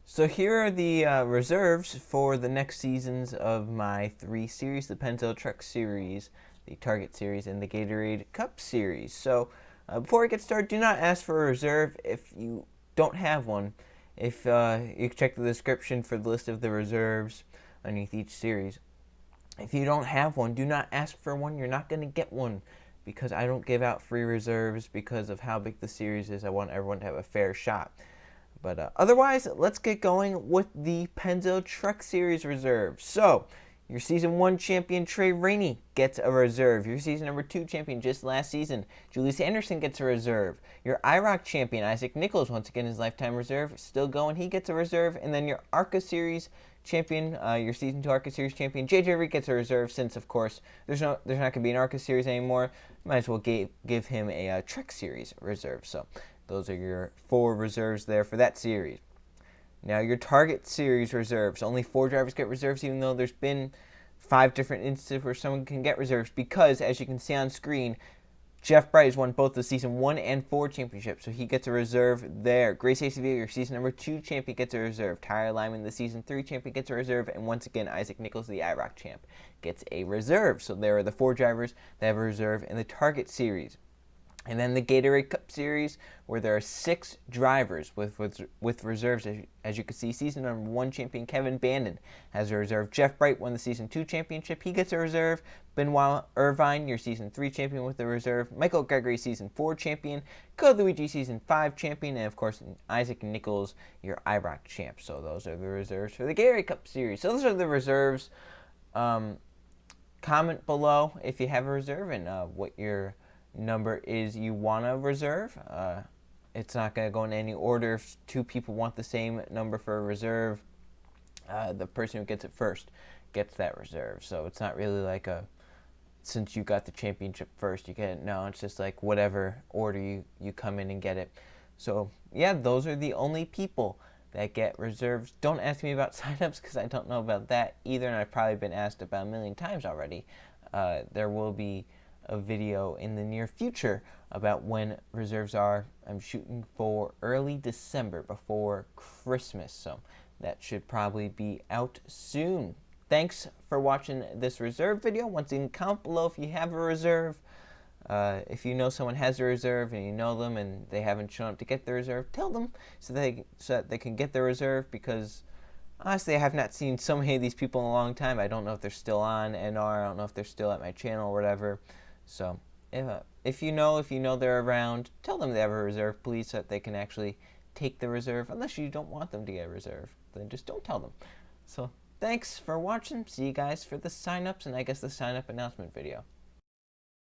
So here are the reserves for the next seasons of my 3 series, the Pennzoil Trucks series, the Target series, and the Gatorade Cup series. So before we get started, do not ask for a reserve if you don't have one. If you check the description for the list of the reserves underneath each series. If you don't have one, do not ask for one. You're not going to get one because I don't give out free reserves because of how big the series is. I want everyone to have a fair shot. But otherwise, let's get going with the Pennzoil Truck Series reserve. So, your Season 1 champion, Trey Rainey, gets a reserve. Your Season number 2 champion just last season, Julius gets a reserve. Your IROC champion, Nicholls, once again his lifetime reserve, still going, he gets a reserve. And then your ARCA Series champion, your Season 2 ARCA Series champion, Reed gets a reserve since, of course, there's not going to be an ARCA Series anymore. Might as well give him a Truck Series reserve. So, those are your 4 reserves there for that series. Now, your Target Series reserves. Only 4 drivers get reserves, even though there's been 5 different instances where someone can get reserves. Because, as you can see on screen, Jeff Bright has won both the Season 1 and 4 championships, so he gets a reserve there. Grayson Acevedo, your Season number 2 champion, gets a reserve. Lyman, the Season 3 champion, gets a reserve. And once again, Nicholls, the IROC champ, gets a reserve. So there are the 4 drivers that have a reserve in the Target Series. And then the Gatorade Cup Series, where there are 6 drivers with reserves. As you can see, Season number 1 champion Kevin Bandon has a reserve. Jeff Bright won the Season 2 championship. He gets a reserve. Benoit Irvine, your Season 3 champion, with a reserve. Gregory, Season 4 champion. Luigi, Season 5 champion. And, of course, Nicholls, your IROC champ. So those are the reserves for the Gatorade Cup Series. So those are the reserves. Comment below if you have a reserve and what your number is you want to reserve. It's not going to go in any order. If 2 people want the same number for a reserve, the person who gets it first gets that reserve. So it's not really like since you got the championship first, you get it. No, it's just like whatever order you come in and get it. So yeah, those are the only people that get reserves. Don't ask me about signups because I don't know about that either, and I've probably been asked about a million times already. There will be a video in the near future about when reserves are. I'm shooting for early December before Christmas, so that should probably be out soon. Thanks for watching this reserve video. Once again, comment below if you have a reserve. If you know someone has a reserve and you know them and they haven't shown up to get the reserve, tell them so that they can get the reserve, because honestly, I have not seen so many of these people in a long time. I don't know if they're still on NR. I don't know if they're still at my channel or whatever. So if you know they're around, tell them they have a reserve, please, so that they can actually take the reserve. Unless you don't want them to get a reserve, then just don't tell them. So thanks for watching. See you guys for the sign-ups and I guess the sign-up announcement video.